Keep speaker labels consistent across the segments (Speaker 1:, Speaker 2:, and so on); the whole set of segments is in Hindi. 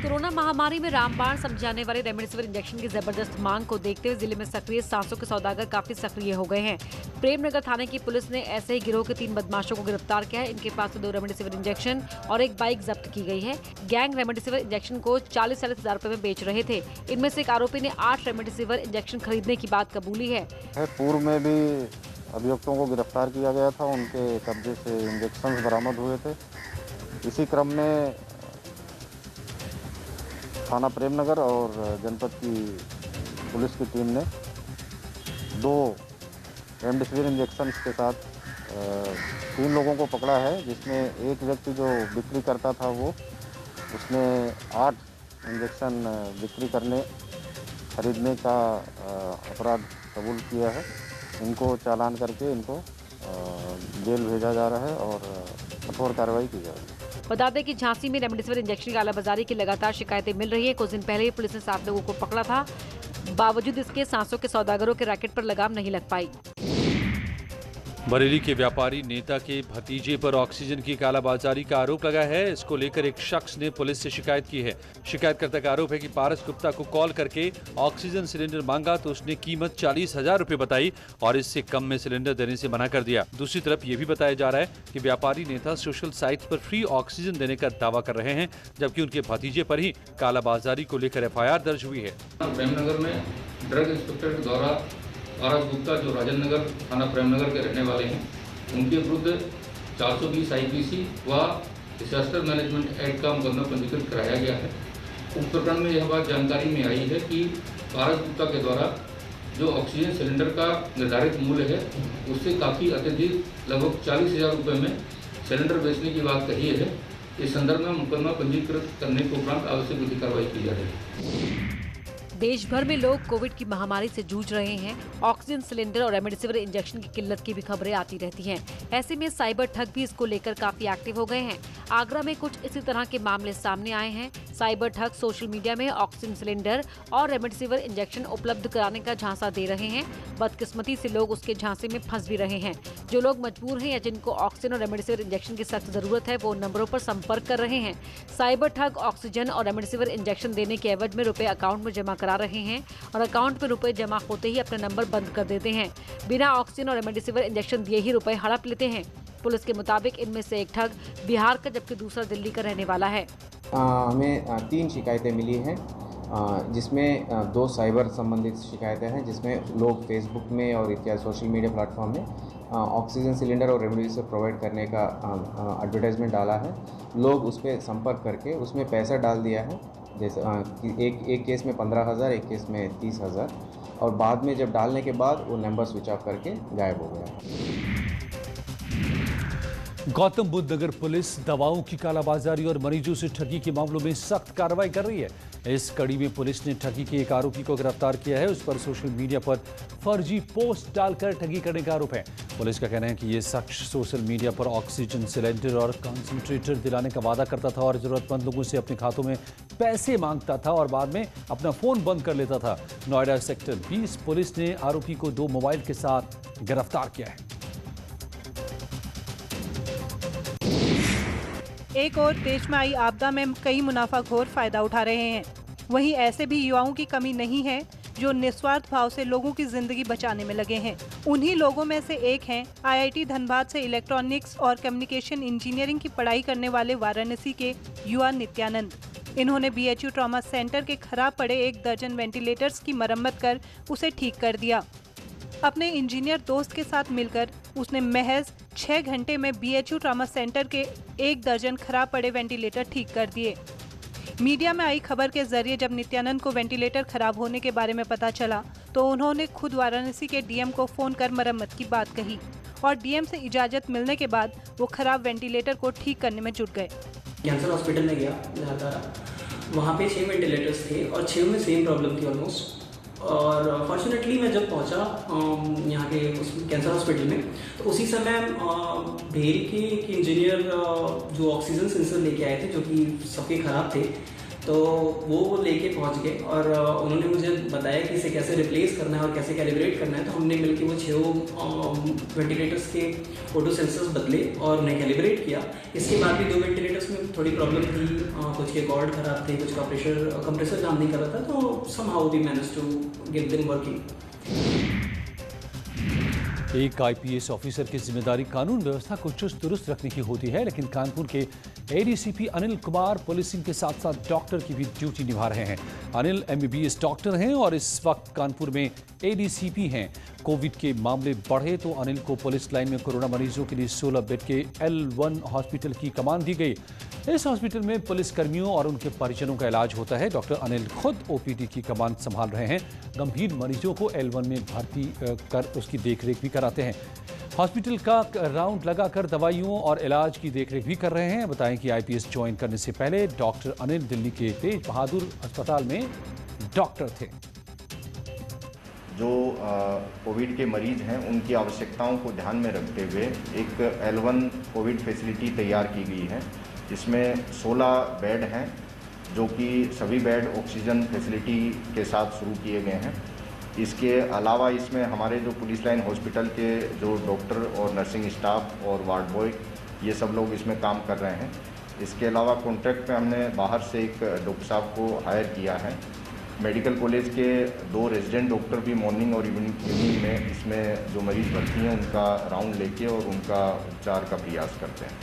Speaker 1: कोरोना महामारी में रामबाण समझे जाने वाले रेमडेसिविर इंजेक्शन की जबरदस्त मांग को देखते हुए जिले में सक्रिय सांसों के सौदागर काफी सक्रिय हो गए हैं। प्रेमनगर थाने की पुलिस ने ऐसे ही गिरोह के 3 बदमाशों को गिरफ्तार किया है। इनके पास से 2 रेमडेसिविर इंजेक्शन और एक बाइक जब्त की गई है। गैंग रेमडेसिविर इंजेक्शन को 40-40 हजार रुपए में बेच रहे थे। इनमें से एक आरोपी ने 8 रेमडेसिविर इंजेक्शन खरीदने की बात कबूली है।
Speaker 2: पूर्व में भी अभियुक्तों को गिरफ्तार किया गया था, उनके कब्जे से इंजेक्शन बरामद हुए थे। इसी क्रम में थाना प्रेमनगर और जनपद की पुलिस की टीम ने 2 रेमडेसिविर इंजेक्शन के साथ 3 लोगों को पकड़ा है, जिसमें एक व्यक्ति जो बिक्री करता था उसने 8 इंजेक्शन बिक्री खरीदने का अपराध कबूल किया है। इनको चालान करके इनको जेल भेजा जा रहा है और कठोर कार्रवाई की जा रही है।
Speaker 1: बता दें कि झांसी में रेमडेसिविर इंजेक्शन की कालाबाजारी की लगातार शिकायतें मिल रही है। कुछ दिन पहले ही पुलिस ने 7 लोगों को पकड़ा था। बावजूद इसके सांसों के सौदागरों के रैकेट पर लगाम नहीं लग पाई।
Speaker 3: बरेली के व्यापारी नेता के भतीजे पर ऑक्सीजन की कालाबाजारी का आरोप लगा है। इसको लेकर एक शख्स ने पुलिस से शिकायत की है। शिकायतकर्ता का आरोप है कि पारस गुप्ता को कॉल करके ऑक्सीजन सिलेंडर मांगा तो उसने कीमत 40,000 रुपए बताई और इससे कम में सिलेंडर देने से मना कर दिया। दूसरी तरफ ये भी बताया जा रहा है कि व्यापारी नेता सोशल साइट पर फ्री ऑक्सीजन देने का दावा कर रहे हैं, जबकि उनके भतीजे पर ही कालाबाजारी को लेकर FIR दर्ज हुई है।
Speaker 4: प्रेमनगर में ड्रग इंस्पेक्टर के द्वारा पारस गुप्ता जो राजेंद्र नगर थाना प्रेमनगर के रहने वाले हैं, उनके विरुद्ध 420 IPC व डिजास्टर मैनेजमेंट एक्ट का मुकदमा पंजीकृत कराया गया है। उस प्रकरण में यह बात जानकारी में आई है कि पारस गुप्ता के द्वारा जो ऑक्सीजन सिलेंडर का निर्धारित मूल्य है उससे काफ़ी अत्यधिक लगभग 40,000 रुपये में सिलेंडर बेचने की बात कही है। इस संदर्भ में मुकदमा पंजीकृत करने के उपरांत आवश्यक विधि कार्रवाई की जा रही है।
Speaker 1: देश भर में लोग कोविड की महामारी से जूझ रहे हैं। ऑक्सीजन सिलेंडर और रेमडेसिविर इंजेक्शन की किल्लत की भी खबरें आती रहती हैं। ऐसे में साइबर ठग भी इसको लेकर काफी एक्टिव हो गए हैं। आगरा में कुछ इसी तरह के मामले सामने आए हैं। साइबर ठग सोशल मीडिया में ऑक्सीजन सिलेंडर और रेमडेसिविर इंजेक्शन उपलब्ध कराने का झांसा दे रहे हैं। बदकिस्मती से लोग उसके झांसे में फंस भी रहे हैं। जो लोग मजबूर हैं या जिनको ऑक्सीजन और रेमडेसिविर इंजेक्शन की सख्त जरूरत है, वो नंबरों पर संपर्क कर रहे हैं। साइबर ठग ऑक्सीजन और रेमडेसिविर इंजेक्शन देने के एवज में रुपए अकाउंट में जमा करा रहे हैं और अकाउंट में रुपए जमा होते ही अपना नंबर बंद कर देते हैं। बिना ऑक्सीजन और रेमडेसिविर इंजेक्शन दिए ही रुपए हड़प लेते हैं। पुलिस के मुताबिक इनमें से एक ठग बिहार का जबकि दूसरा दिल्ली का रहने वाला है।
Speaker 5: हमें 3 शिकायतें मिली हैं, जिसमें 2 साइबर संबंधित शिकायतें हैं, जिसमें लोग फेसबुक में और इत्यादि सोशल मीडिया प्लेटफॉर्म में ऑक्सीजन सिलेंडर और रेमडेसिविर प्रोवाइड करने का एडवर्टाइजमेंट डाला है। लोग उस पर संपर्क करके उसमें पैसा डाल दिया है। जैसे एक केस में 15,000, एक केस में 30,000, और बाद में जब डालने के बाद वो नंबर स्विच ऑफ करके गायब हो गया।
Speaker 3: गौतम बुद्ध नगर पुलिस दवाओं की कालाबाजारी और मरीजों से ठगी के मामलों में सख्त कार्रवाई कर रही है। इस कड़ी में पुलिस ने ठगी के एक आरोपी को गिरफ्तार किया है। उस पर सोशल मीडिया पर फर्जी पोस्ट डालकर ठगी करने का आरोप है। पुलिस का कहना है कि ये शख्स सोशल मीडिया पर ऑक्सीजन सिलेंडर और कंसंट्रेटर दिलाने का वादा करता था और जरूरतमंद लोगों से अपने खातों में पैसे मांगता था और बाद में अपना फोन बंद कर लेता था। नोएडा सेक्टर 20 पुलिस ने आरोपी को 2 मोबाइल के साथ गिरफ्तार किया है।
Speaker 6: एक और देश में आई आपदा में कई मुनाफाखोर फायदा उठा रहे हैं। वहीं ऐसे भी युवाओं की कमी नहीं है जो निस्वार्थ भाव से लोगों की जिंदगी बचाने में लगे हैं। उन्हीं लोगों में से एक हैं IIT धनबाद से इलेक्ट्रॉनिक्स और कम्युनिकेशन इंजीनियरिंग की पढ़ाई करने वाले वाराणसी के युवा नित्यानंद। इन्होंने BHU ट्रॉमा सेंटर के खराब पड़े 1 दर्जन वेंटिलेटर्स की मरम्मत कर उसे ठीक कर दिया। अपने इंजीनियर दोस्त के साथ मिलकर उसने महज 6 घंटे में BHU ट्रॉमा सेंटर के 1 दर्जन खराब पड़े वेंटिलेटर ठीक कर दिए। मीडिया में आई खबर के जरिए जब नित्यानंद को वेंटिलेटर खराब होने के बारे में पता चला तो उन्होंने खुद वाराणसी के DM को फोन कर मरम्मत की बात कही और DM से इजाजत मिलने के बाद वो खराब वेंटिलेटर को ठीक करने में जुट गए।
Speaker 7: कैंसर हॉस्पिटल में गया लगातार, वहाँ पे 6 वेंटिलेटर्स थे और 6 में सेम प्रॉब्लम थी ऑलमोस्ट। और फॉर्चुनेटली मैं जब पहुंचा यहाँ के उस कैंसर हॉस्पिटल में, तो उसी समय भेरी के एक इंजीनियर जो ऑक्सीजन सेंसर लेके आए थे जो कि सबके ख़राब थे, तो वो लेके पहुंच गए और उन्होंने मुझे बताया कि इसे कैसे रिप्लेस करना है और कैसे कैलिब्रेट करना है। तो हमने मिलकर वो 6 वेंटिलेटर्स के फोटो सेंसर्स बदले और उन्हें कैलिब्रेट किया। इसके बाद भी 2 वेंटिलेटर्स में थोड़ी प्रॉब्लम थी, कुछ के कॉर्ड खराब थे, कुछ का कंप्रेसर काम नहीं कर रहा था, तो somehow we manage to get them working.
Speaker 3: एक आईपीएस ऑफिसर की जिम्मेदारी कानून व्यवस्था को चुस्त दुरुस्त रखने की होती है, लेकिन कानपुर के एडीसीपी अनिल कुमार पुलिसिंग के साथ साथ डॉक्टर की भी ड्यूटी निभा रहे हैं। अनिल एमबीबीएस डॉक्टर हैं और इस वक्त कानपुर में एडीसीपी हैं। कोविड के मामले बढ़े तो अनिल को पुलिस लाइन में कोरोना मरीजों के लिए 16 बेड के L1 हॉस्पिटल की कमान दी गई। इस हॉस्पिटल में पुलिस कर्मियों और उनके परिजनों का इलाज होता है। डॉक्टर अनिल खुद ओपीडी की कमान संभाल रहे हैं। गंभीर मरीजों को L1 में भर्ती कर उसकी देखरेख भी कराते हैं। हॉस्पिटल का राउंड लगाकर दवाइयों और इलाज की देखरेख भी कर रहे हैं। बताएं कि आईपीएस ज्वाइन करने से पहले डॉक्टर अनिल दिल्ली के तेज बहादुर अस्पताल में डॉक्टर थे।
Speaker 8: जो कोविड के मरीज हैं उनकी आवश्यकताओं को ध्यान में रखते हुए एक L1 कोविड फैसिलिटी तैयार की गई है। इसमें 16 बेड हैं, जो कि सभी बेड ऑक्सीजन फैसिलिटी के साथ शुरू किए गए हैं। इसके अलावा इसमें हमारे जो पुलिस लाइन हॉस्पिटल के जो डॉक्टर और नर्सिंग स्टाफ और वार्ड बॉय ये सब लोग इसमें काम कर रहे हैं। इसके अलावा कॉन्ट्रैक्ट पे हमने बाहर से एक डॉक्टर साहब को हायर किया है। मेडिकल कॉलेज के 2 रेजिडेंट डॉक्टर भी मॉर्निंग और इवनिंग में इसमें जो मरीज भर्ती हैं उनका राउंड लेके और उनका उपचार का प्रयास करते हैं।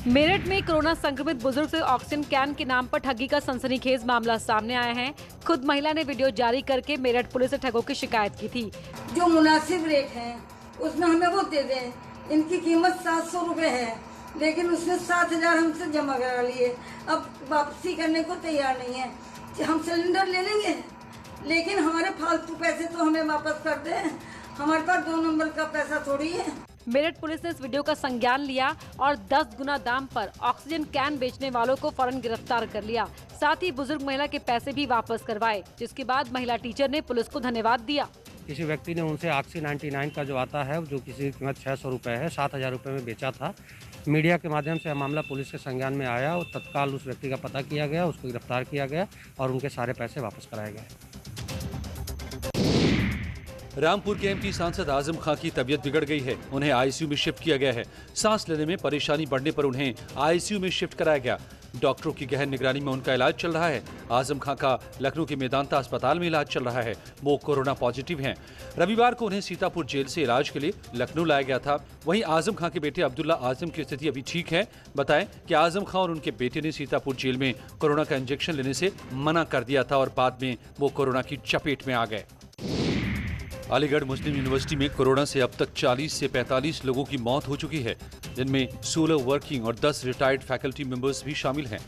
Speaker 1: मेरठ में कोरोना संक्रमित बुजुर्ग से ऑक्सीजन कैन के नाम पर ठगी का सनसनीखेज मामला सामने आया है। खुद महिला ने वीडियो जारी करके मेरठ पुलिस से ठगों की शिकायत की थी।
Speaker 9: जो मुनासिब रेट है उसमें हमें वो दे दें। इनकी कीमत 700 रुपए है, लेकिन उसने 7,000 हमसे जमा करा लिए। अब वापसी करने को तैयार नहीं है। हम सिलेंडर ले लेंगे, लेकिन हमारे फालतू पैसे तो हमें वापस कर दें। हमारे पास 2 नंबर का पैसा थोड़ी है।
Speaker 1: मेरठ पुलिस ने इस वीडियो का संज्ञान लिया और 10 गुना दाम पर ऑक्सीजन कैन बेचने वालों को फौरन गिरफ्तार कर लिया। साथ ही बुजुर्ग महिला के पैसे भी वापस करवाए, जिसके बाद महिला टीचर ने पुलिस को धन्यवाद दिया।
Speaker 10: किसी व्यक्ति ने उनसे ऑक्सी 99 का जो आता है, जो किसी की कीमत 600 रुपये है, 7,000 रुपये में बेचा था। मीडिया के माध्यम से मामला पुलिस के संज्ञान में आया और तत्काल उस व्यक्ति का पता किया गया, उसको गिरफ्तार किया गया और उनके सारे पैसे वापस कराए गए।
Speaker 3: रामपुर के एमपी सांसद आजम खां की तबीयत बिगड़ गई है। उन्हें आईसीयू में शिफ्ट किया गया है। सांस लेने में परेशानी बढ़ने पर उन्हें आईसीयू में शिफ्ट कराया गया। डॉक्टरों की गहन निगरानी में उनका इलाज चल रहा है। आजम खां का लखनऊ के मेदांता अस्पताल में इलाज चल रहा है। वो कोरोना पॉजिटिव हैं। रविवार को उन्हें सीतापुर जेल से इलाज के लिए लखनऊ लाया गया था। वहीं आजम खां के बेटे अब्दुल्ला आजम की स्थिति अभी ठीक है। बताएं कि आजम खां और उनके बेटे ने सीतापुर जेल में कोरोना का इंजेक्शन लेने से मना कर दिया था और बाद में वो कोरोना की चपेट में आ गए। अलीगढ़ मुस्लिम यूनिवर्सिटी में कोरोना से अब तक 40 से 45 लोगों की मौत हो चुकी है, जिनमें 16 वर्किंग और 10 रिटायर्ड फैकल्टी मेंबर्स भी शामिल हैं।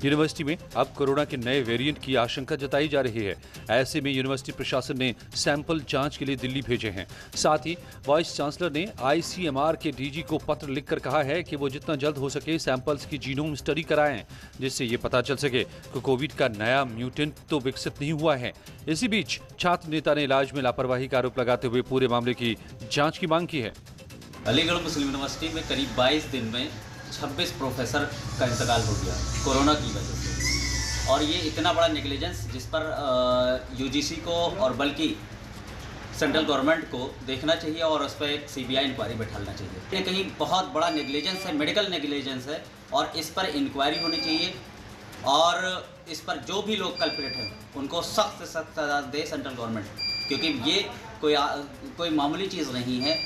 Speaker 3: यूनिवर्सिटी में अब कोरोना के नए वेरिएंट की आशंका जताई जा रही है। ऐसे में यूनिवर्सिटी प्रशासन ने सैंपल जांच के लिए दिल्ली भेजे हैं। साथ ही वाइस चांसलर ने आईसीएमआर के डीजी को पत्र लिखकर कहा है कि वो जितना जल्द हो सके सैंपल्स की जीनोम स्टडी कराएं, जिससे ये पता चल सके कि कोविड का नया म्यूटेंट तो विकसित नहीं हुआ है। इसी बीच छात्र नेता ने इलाज में लापरवाही का आरोप लगाते हुए पूरे मामले की जांच की मांग की है।
Speaker 11: अलीगढ़ मुस्लिम यूनिवर्सिटी में करीब 22 दिन में 26 प्रोफेसर का इंतकाल हो गया कोरोना की वजह से, और ये इतना बड़ा नेग्लिजेंस जिस पर यूजीसी को और बल्कि सेंट्रल गवर्नमेंट को देखना चाहिए और उस पर एक सीबीआई इंक्वायरी बैठाना चाहिए। ये कहीं बहुत बड़ा नेग्लिजेंस है, मेडिकल नेग्लिजेंस है, और इस पर इंक्वायरी होनी चाहिए और इस पर जो भी लोग कल्प्रिट हैं उनको सख्त से सख्त सजा दे सेंट्रल गवर्नमेंट, क्योंकि ये कोई मामूली चीज़ नहीं है।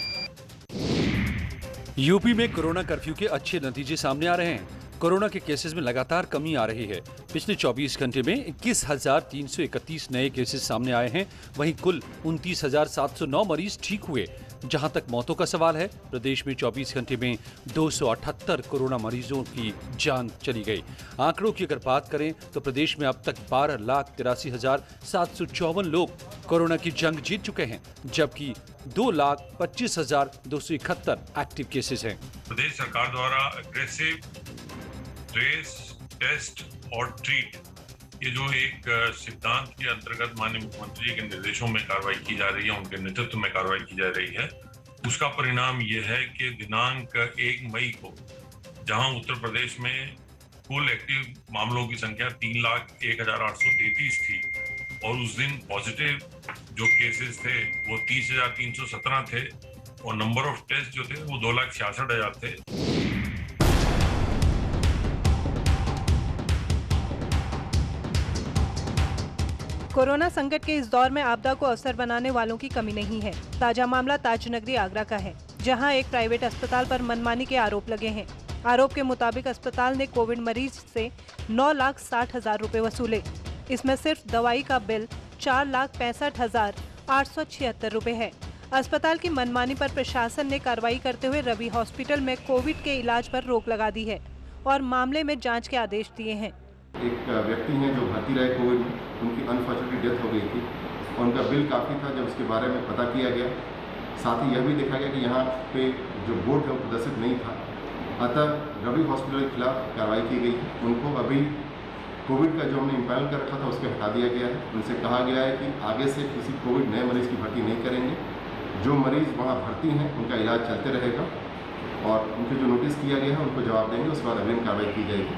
Speaker 3: यूपी में कोरोना कर्फ्यू के अच्छे नतीजे सामने आ रहे हैं। कोरोना के केसेस में लगातार कमी आ रही है। पिछले 24 घंटे में 21,331 नए केसेस सामने आए हैं। वहीं कुल 29,709 मरीज ठीक हुए। जहां तक मौतों का सवाल है, प्रदेश में 24 घंटे में 278 कोरोना मरीजों की जान चली गई। आंकड़ों की अगर बात करें तो प्रदेश में अब तक 12,83,754 लोग कोरोना की जंग जीत चुके हैं, जबकि 2,25,271 एक्टिव केसेस हैं।
Speaker 12: प्रदेश सरकार द्वारा अग्रेसिव ट्रेस, टेस्ट और ट्रीट, ये जो एक सिद्धांत के अंतर्गत माननीय मुख्यमंत्री के निर्देशों में कार्रवाई की जा रही है, उनके नेतृत्व में कार्रवाई की जा रही है, उसका परिणाम ये है कि दिनांक 1 मई को जहां उत्तर प्रदेश में कुल एक्टिव मामलों की संख्या 3,01,833 थी और उस दिन पॉजिटिव जो केसेस थे वो 30,317 थे और नंबर ऑफ टेस्ट जो थे वो 2,66,000 थे।
Speaker 6: कोरोना संकट के इस दौर में आपदा को अवसर बनाने वालों की कमी नहीं है। ताजा मामला ताजनगरी आगरा का है, जहां एक प्राइवेट अस्पताल पर मनमानी के आरोप लगे हैं। आरोप के मुताबिक अस्पताल ने कोविड मरीज से 9,60,000 रुपए वसूले। इसमें सिर्फ दवाई का बिल 4,65,876 रुपए है। अस्पताल की मनमानी पर प्रशासन ने कार्रवाई करते हुए रवि हॉस्पिटल में कोविड के इलाज पर रोक लगा दी है और मामले में जांच के आदेश दिए हैं।
Speaker 13: एक व्यक्ति हैं जो भर्ती रहे कोविड में, उनकी अनफॉर्चुनेटली डेथ हो गई थी और उनका बिल काफ़ी था। जब उसके बारे में पता किया गया, साथ ही यह भी देखा गया कि यहाँ पे जो बोर्ड है वो प्रदर्शित नहीं था, अतः रवि हॉस्पिटल के खिलाफ कार्रवाई की गई। उनको अभी कोविड का जो हमने इम्पैनल कर रखा था उसको हटा दिया गया है। उनसे कहा गया है कि आगे से किसी कोविड नए मरीज़ की भर्ती नहीं करेंगे। जो मरीज़ वहाँ भर्ती हैं उनका इलाज चलते रहेगा और उनको जो नोटिस किया गया है उनको जवाब देंगे, उसके बाद अग्रिम कार्रवाई की जाएगी।